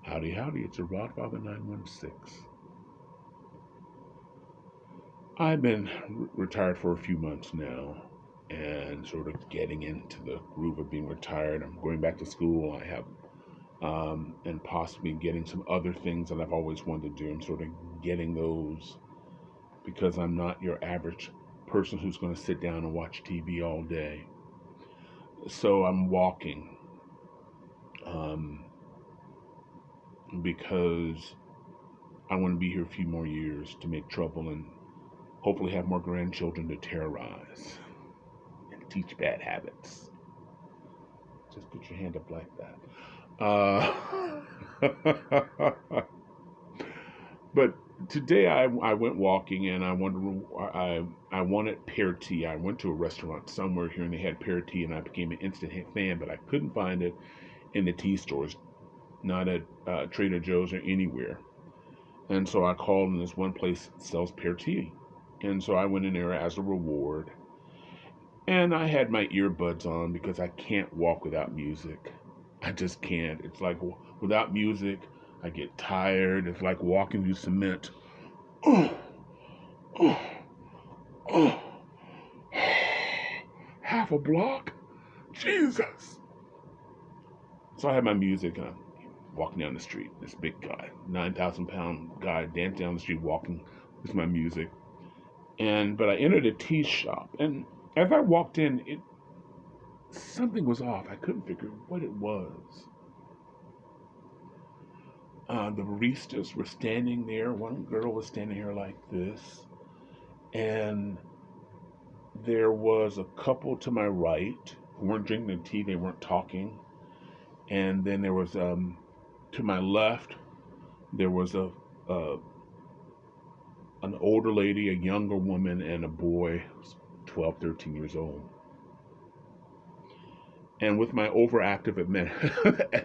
Howdy, howdy, it's a Rodfather 916. I've been retired for a few months now and sort of getting into the groove of being retired. I'm going back to school. I have, and possibly getting some other things that I've always wanted to do. I'm sort of getting those because I'm not your average person who's going to sit down and watch TV all day. So I'm walking um, because I want to be here a few more years to make trouble and hopefully have more grandchildren to terrorize and teach bad habits. Just put your hand up like that. But today I went walking and I wanted pear tea. I went to a restaurant somewhere here and they had pear tea and I became an instant fan, but I couldn't find it in the tea stores, not at Trader Joe's or anywhere. And so I called and this one place sells pear tea. And so I went in there as a reward. And I had my earbuds on because I can't walk without music. I just can't. It's like without music, I get tired. It's like walking through cement. Oh, oh, oh. Half a block? Jesus. So I had my music on, walking down the street. This big guy, 9,000 pound guy, dancing down the street walking with my music. But I entered a tea shop. And as I walked in, something was off. I couldn't figure what it was. The baristas were standing there. One girl was standing here like this, and there was a couple to my right who weren't drinking the tea. They weren't talking. And then there was to my left there was a an older lady, a younger woman, and a boy, 12, 13 years old. And with my overactive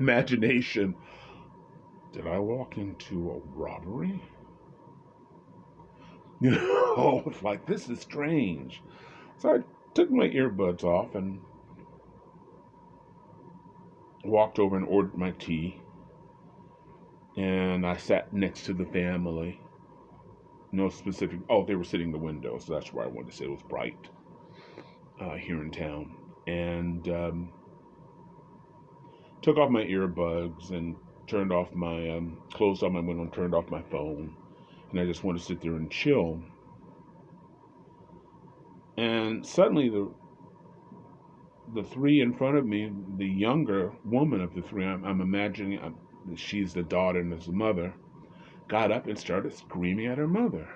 imagination, did I walk into a robbery? It's like, this is strange. So I took my earbuds off and walked over and ordered my tea. And I sat next to the family. No specific, oh, they were sitting in the window, so that's where I wanted to say it was bright here in town. And took off my earbuds and turned off my, closed off my window and turned off my phone. And I just wanted to sit there and chill. And suddenly the three in front of me, the younger woman of the three, I'm imagining she's the daughter and is the mother, got up and started screaming at her mother.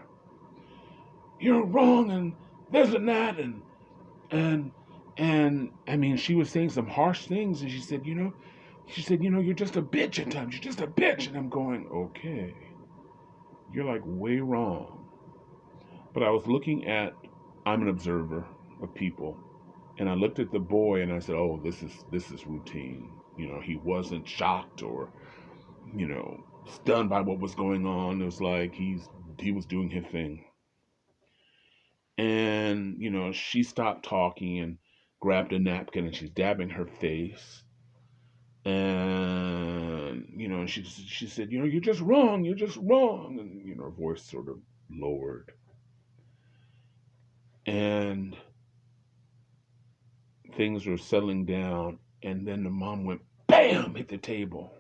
You're wrong, and this and that, and I mean, she was saying some harsh things, and she said, you're just a bitch at times. You're just a bitch, and I'm going, okay, you're like way wrong. But I was looking at, I'm an observer of people, and I looked at the boy and I said, oh, this is routine. He wasn't shocked or stunned by what was going on. It was like he was doing his thing. And she stopped talking and grabbed a napkin and she's dabbing her face. And she said, you're just wrong. You're just wrong. And her voice sort of lowered. And things were settling down. And then the mom went bam, hit the table.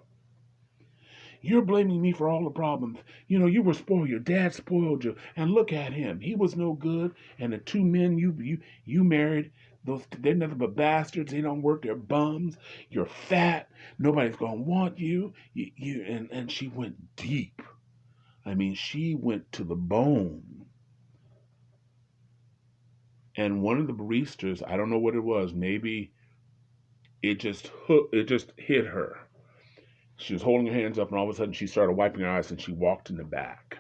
You're blaming me for all the problems. You were spoiled. Your dad spoiled you. And look at him. He was no good. And the two men you married, they're nothing but bastards. They don't work. They're bums. You're fat. Nobody's gonna want you. And she went deep. I mean, she went to the bone. And one of the baristas, I don't know what it was. Maybe it just hit her. She was holding her hands up, and all of a sudden she started wiping her eyes, and she walked in the back.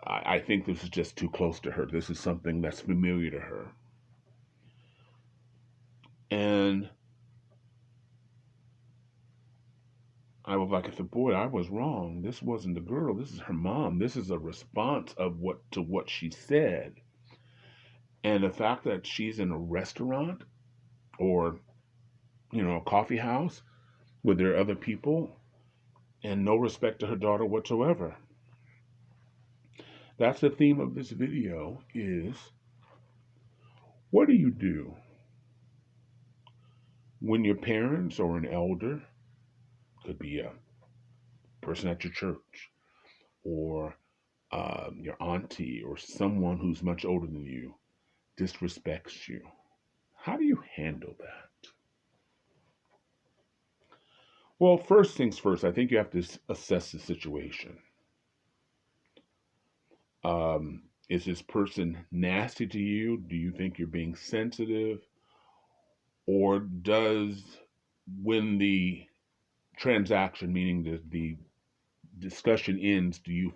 I think this is just too close to her. This is something that's familiar to her. And I was like, I said, boy, I was wrong. This wasn't the girl. This is her mom. This is a response of what she said. And the fact that she's in a restaurant or, a coffee house where there are other people, and no respect to her daughter whatsoever. That's the theme of this video is, what do you do when your parents or an elder, could be a person at your church or your auntie or someone who's much older than you, disrespects you? How do you handle that? Well, first things first, I think you have to assess the situation. Is this person nasty to you? Do you think you're being sensitive? Or does, when the transaction, meaning the discussion ends, do you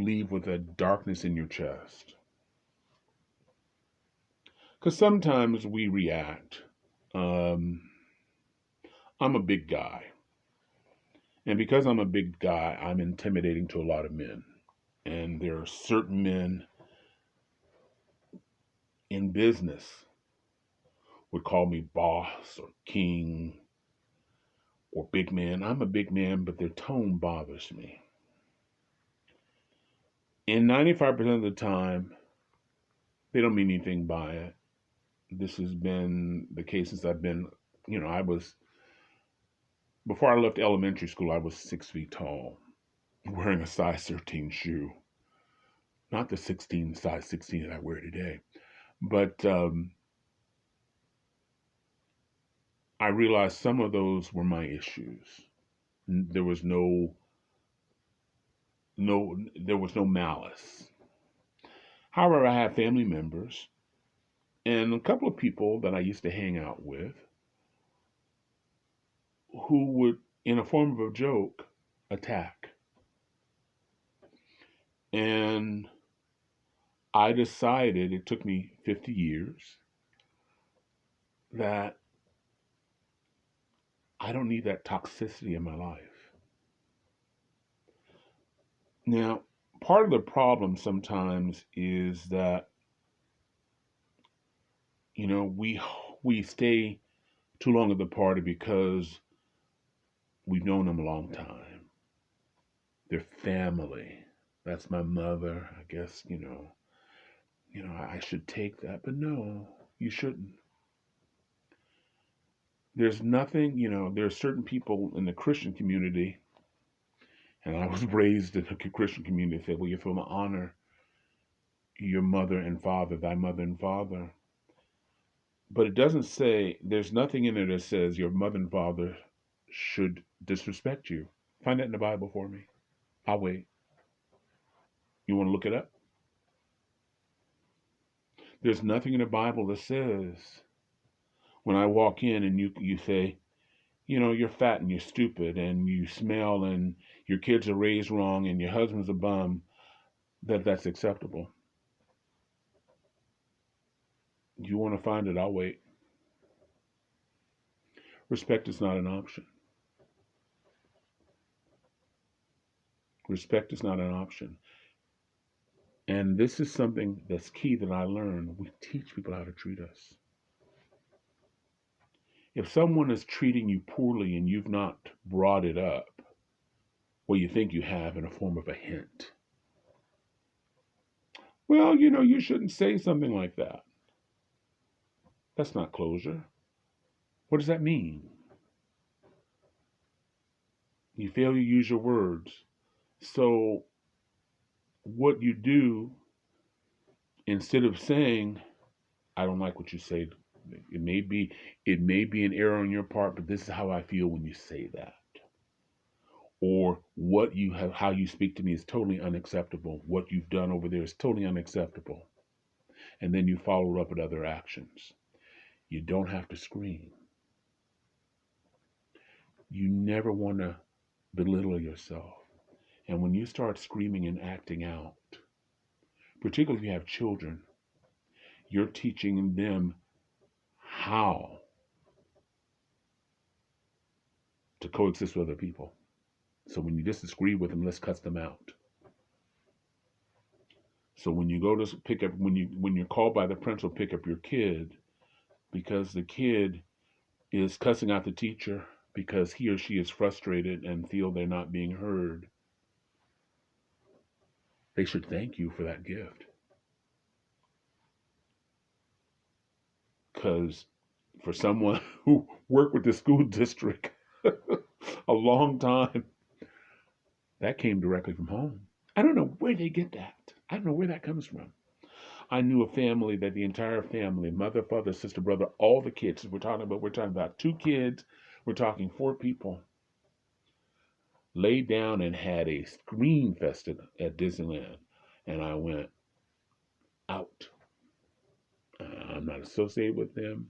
leave with a darkness in your chest? Because sometimes we react. Um, I'm a big guy. And because I'm a big guy, I'm intimidating to a lot of men. And there are certain men in business would call me boss or king or big man. I'm a big man, but their tone bothers me. And 95% of the time, they don't mean anything by it. This has been the case since I've been, before I left elementary school, I was 6 feet tall, wearing a size 13 shoe. Not the size 16 that I wear today. But I realized some of those were my issues. There was no malice. However, I have family members and a couple of people that I used to hang out with who would, in a form of a joke, attack. And I decided, it took me 50 years, that I don't need that toxicity in my life. Now, part of the problem sometimes is that, we stay too long at the party because we've known them a long time. They're family. That's my mother. I guess, I should take that, but no, you shouldn't. There's nothing, there are certain people in the Christian community, and I was raised in a Christian community, that say, well, you're supposed to honor your mother and father, thy mother and father. But it doesn't say, there's nothing in there that says your mother and father should disrespect you. Find that in the Bible for me. I'll wait. You want to look it up? There's nothing in the Bible that says, when I walk in and you say, you're fat and you're stupid and you smell and your kids are raised wrong and your husband's a bum, that's acceptable. You want to find it? I'll wait. Respect is not an option. Respect is not an option. And this is something that's key that I learned. We teach people how to treat us. If someone is treating you poorly and you've not brought it up, well, you think you have in a form of a hint. Well, you shouldn't say something like that. That's not closure. What does that mean? You fail to use your words. So what you do, instead of saying, I don't like what you say, it may be an error on your part, but this is how I feel when you say that. Or how you speak to me is totally unacceptable. What you've done over there is totally unacceptable. And then you follow up with other actions. You don't have to scream. You never want to belittle yourself. And when you start screaming and acting out, particularly if you have children, you're teaching them how to coexist with other people. So when you disagree with them, let's cuss them out. So when you go to pick up, when you're called by the principal, pick up your kid, because the kid is cussing out the teacher because he or she is frustrated and feel they're not being heard, they should thank you for that gift. Because for someone who worked with the school district a long time, that came directly from home. I don't know where they get that. I don't know where that comes from. I knew a family that the entire family, mother, father, sister, brother, all the kids, we're talking about 2 kids, we're talking 4 people, laid down and had a screen fest at Disneyland. And I went out. I'm not associated with them.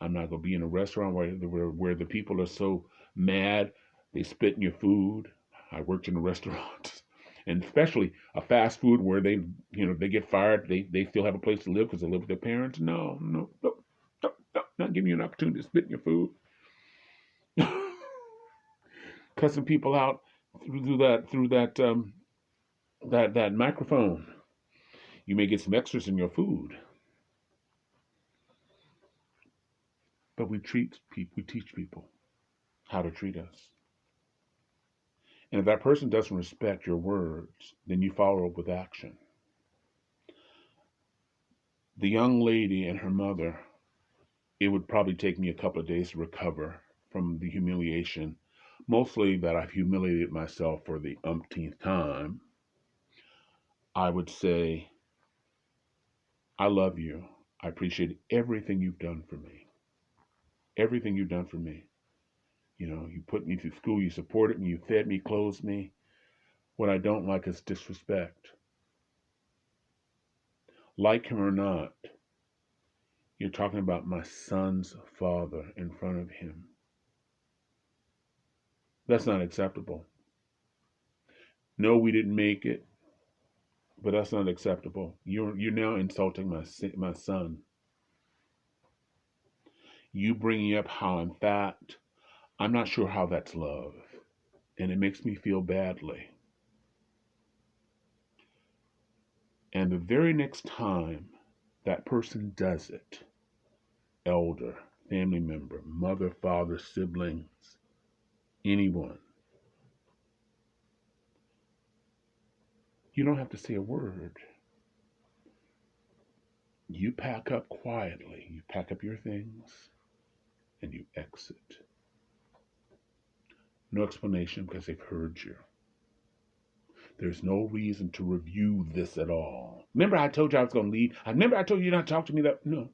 I'm not going to be in a restaurant where the people are so mad they spit in your food. I worked in a restaurant, and especially a fast food where they get fired. They still have a place to live because they live with their parents. No, no, no, no, no, not giving you an opportunity to spit in your food. Cussing people out through that microphone. You may get some extras in your food, but we teach people how to treat us. And if that person doesn't respect your words, then you follow up with action. The young lady and her mother, it would probably take me a couple of days to recover from the humiliation, mostly that I've humiliated myself for the umpteenth time. I would say, I love you. I appreciate everything you've done for me. Everything you've done for me. You put me through school, you supported me, you fed me, clothed me. What I don't like is disrespect. Like him or not, you're talking about my son's father in front of him. That's not acceptable. No, we didn't make it, but that's not acceptable. You're now insulting my son. You bringing up how I'm fat. I'm not sure how that's love, and it makes me feel badly. And the very next time that person does it, elder, family member, mother, father, siblings, anyone, you don't have to say a word. You pack up quietly. You pack up your things and you exit. No explanation because they've heard you. There's no reason to review this at all. Remember I told you I was going to leave? Remember I told you not to talk to me that? No.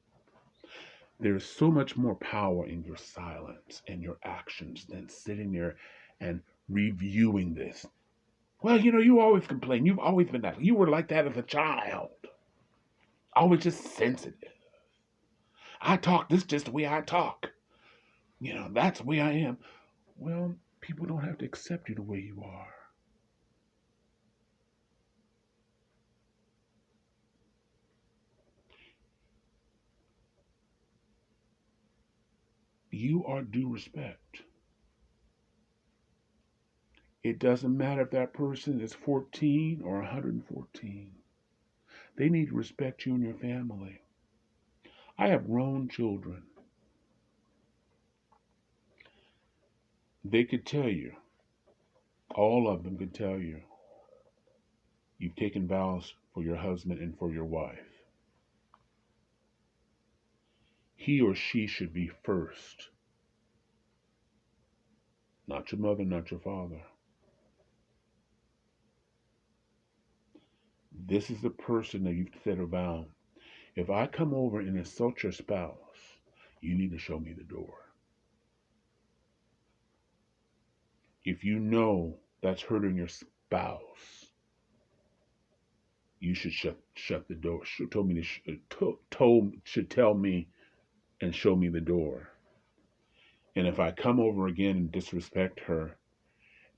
There's so much more power in your silence and your actions than sitting there and reviewing this. Well, you always complain. You've always been that. You were like that as a child. Always just sensitive. I talk, this is just the way I talk. That's the way I am. Well, people don't have to accept you the way you are. You are due respect. It doesn't matter if that person is 14 or 114. They need to respect you and your family. I have grown children. They could tell you, all of them could tell you, you've taken vows for your husband and for your wife. He or she should be first, not your mother, not your father. This is the person that you've set a vow. If I come over and insult your spouse, you need to show me the door. If you know that's hurting your spouse, you should shut the door. Should tell me and show me the door. And if I come over again and disrespect her,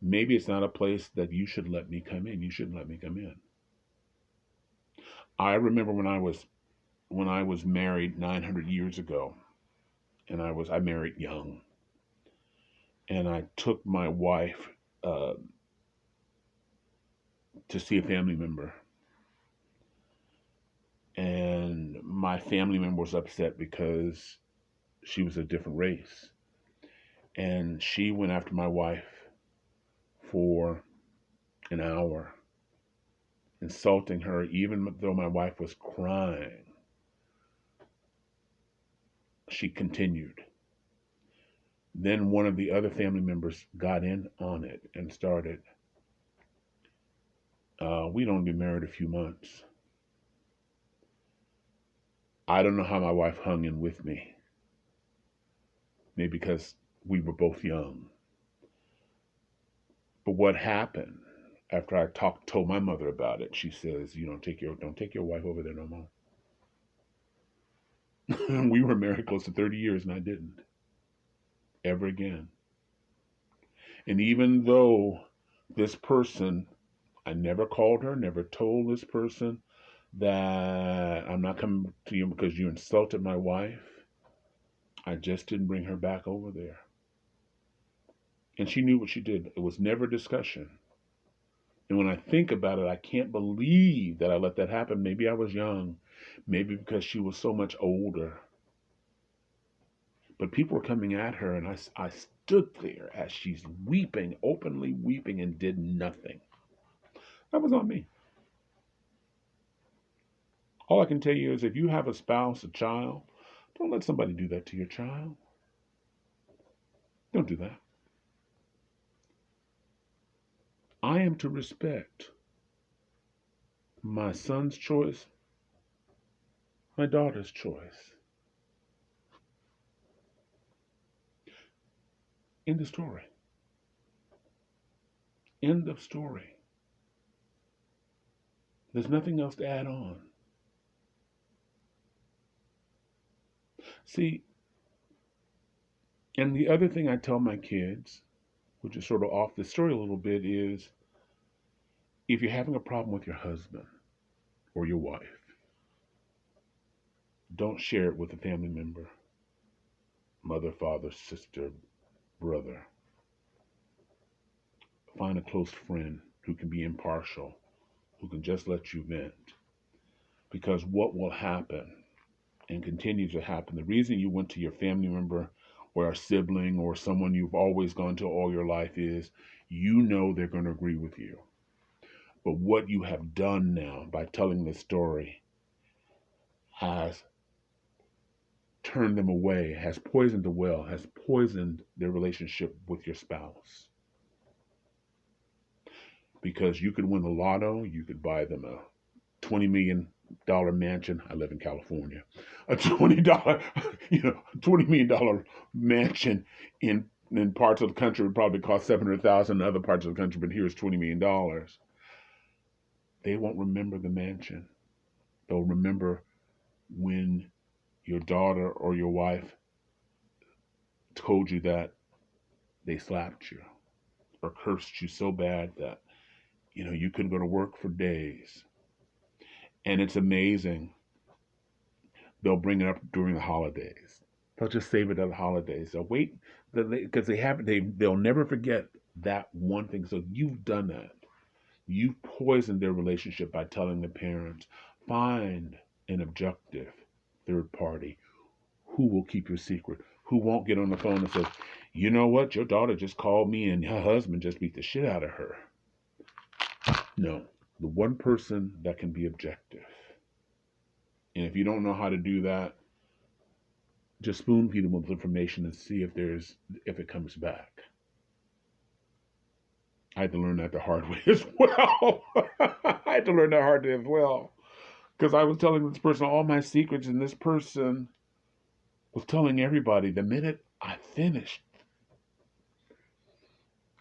maybe it's not a place that you should let me come in. You shouldn't let me come in. I remember when I was married 900 years ago, and I married young, and I took my wife uh, to see a family member, and my family member was upset because she was a different race. And she went after my wife for an hour, insulting her, even though my wife was crying. She continued. Then one of the other family members got in on it and started. We'd only been married a few months. I don't know how my wife hung in with me. Maybe because we were both young. But what happened after I told my mother about it? She says, "You don't take your wife over there no more." We were married close to 30 years, and I didn't ever again. And even though this person, I never called her, never told this person that I'm not coming to you because you insulted my wife. I just didn't bring her back over there. And she knew what she did. It was never discussion. And when I think about it, I can't believe that I let that happen. Maybe I was young. Maybe because she was so much older. But people were coming at her, and I stood there as she's weeping, openly weeping, and did nothing. That was on me. All I can tell you is if you have a spouse, a child, don't let somebody do that to your child. Don't do that. I am to respect my son's choice, my daughter's choice. End of story. End of story. There's nothing else to add on. See, and the other thing I tell my kids, which is sort of off the story a little bit, is if you're having a problem with your husband or your wife, don't share it with a family member, mother, father, sister, brother. Find a close friend who can be impartial, who can just let you vent. Because what will happen and continue to happen, the reason you went to your family member or a sibling or someone you've always gone to all your life is you know they're going to agree with you. But what you have done now by telling the story has turned them away, has poisoned the well, has poisoned their relationship with your spouse. Because you could win the lotto, you could buy them a $20 million mansion. I live in California. A $20 million mansion in parts of the country would probably cost 700,000. In other parts of the country, but here's $20 million. They won't remember the mansion. They'll remember when your daughter or your wife told you that they slapped you or cursed you so bad that you couldn't go to work for days. And it's amazing. They'll bring it up during the holidays. They'll just save it at the holidays. They'll wait because they'll never forget that one thing. So you've done that. You've poisoned their relationship by telling the parents, find an objective third party who will keep your secret, who won't get on the phone and say, you know what, your daughter just called me and her husband just beat the shit out of her. No, the one person that can be objective. And if you don't know how to do that, just spoon feed them with information and see if it comes back. I had to learn that the hard way as well. I had to learn that hard way as well. Because I was telling this person all my secrets, and this person was telling everybody the minute I finished.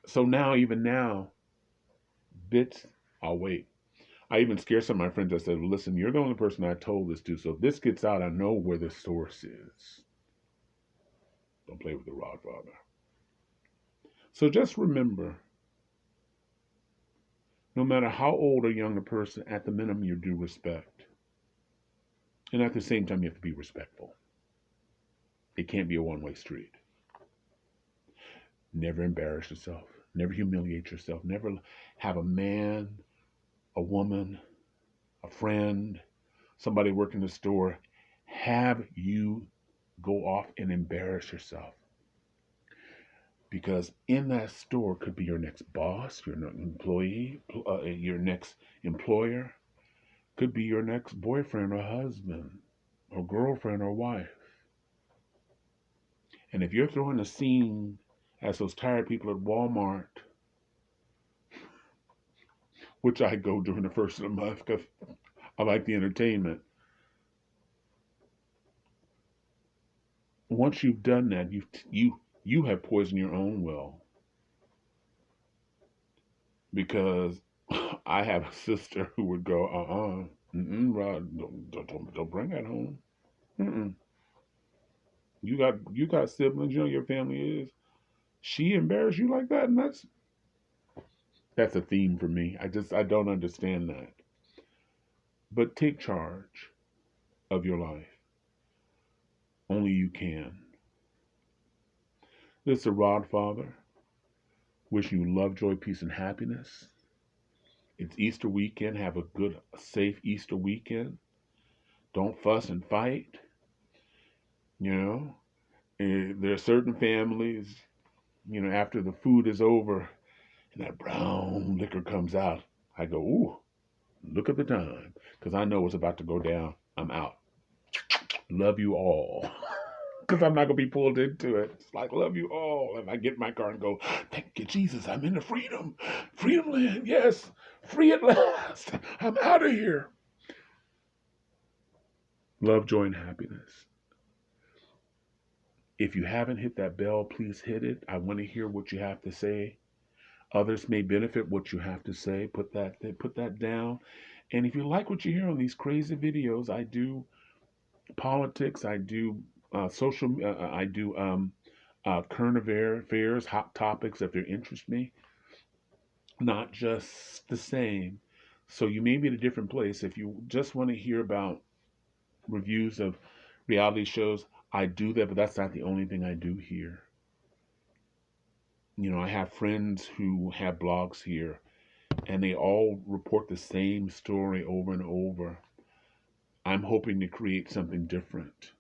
So even now, bits, I'll wait. I even scared some of my friends. I said, listen, you're the only person I told this to. So if this gets out, I know where the source is. Don't play with the rod, Father. So just remember, no matter how old or young a person, at the minimum, you do respect. And at the same time, you have to be respectful. It can't be a one-way street. Never embarrass yourself. Never humiliate yourself. Never have a man, a woman, a friend, somebody working the store, have you go off and embarrass yourself. Because in that store could be your next boss, your next employee, your next employer, could be your next boyfriend or husband or girlfriend or wife. And if you're throwing a scene as those tired people at Walmart, which I go during the first of the month because I like the entertainment, once you've done that, you have poisoned your own well. Because I have a sister who would go, Rod, don't bring that home. Mm-mm. You got siblings, you know your family is. She embarrassed you like that, and that's a theme for me. I don't understand that. But take charge of your life. Only you can. This is the Rod Father. Wishing you love, joy, peace, and happiness. It's Easter weekend. Have a good, safe Easter weekend. Don't fuss and fight. You know, there are certain families, after the food is over and that brown liquor comes out, I go, ooh, look at the time, because I know it's about to go down. I'm out. Love you all. Because I'm not going to be pulled into it. It's like, love you all. And I get in my car and go, thank you, Jesus. I'm in the freedom. Freedom land. Yes. Free at last. I'm out of here. Love, joy, and happiness. If you haven't hit that bell, please hit it. I want to hear what you have to say. Others may benefit what you have to say. Put that down. And if you like what you hear on these crazy videos, I do politics. I do social. I do current affairs, hot topics if they interest me. Not just the same. So you may be in a different place. If you just want to hear about reviews of reality shows, I do that, but that's not the only thing I do here. I have friends who have blogs here, and they all report the same story over and over. I'm hoping to create something different.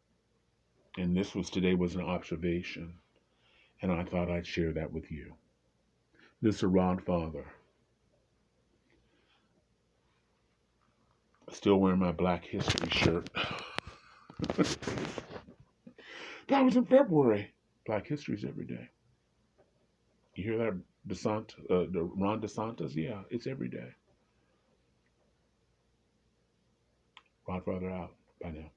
And today was an observation, and I thought I'd share that with you. This is Rod Father. Still wearing my Black History shirt. That was in February. Black History's every day. You hear that, Ron DeSantis? Yeah, it's every day. Rod Father out. Bye now.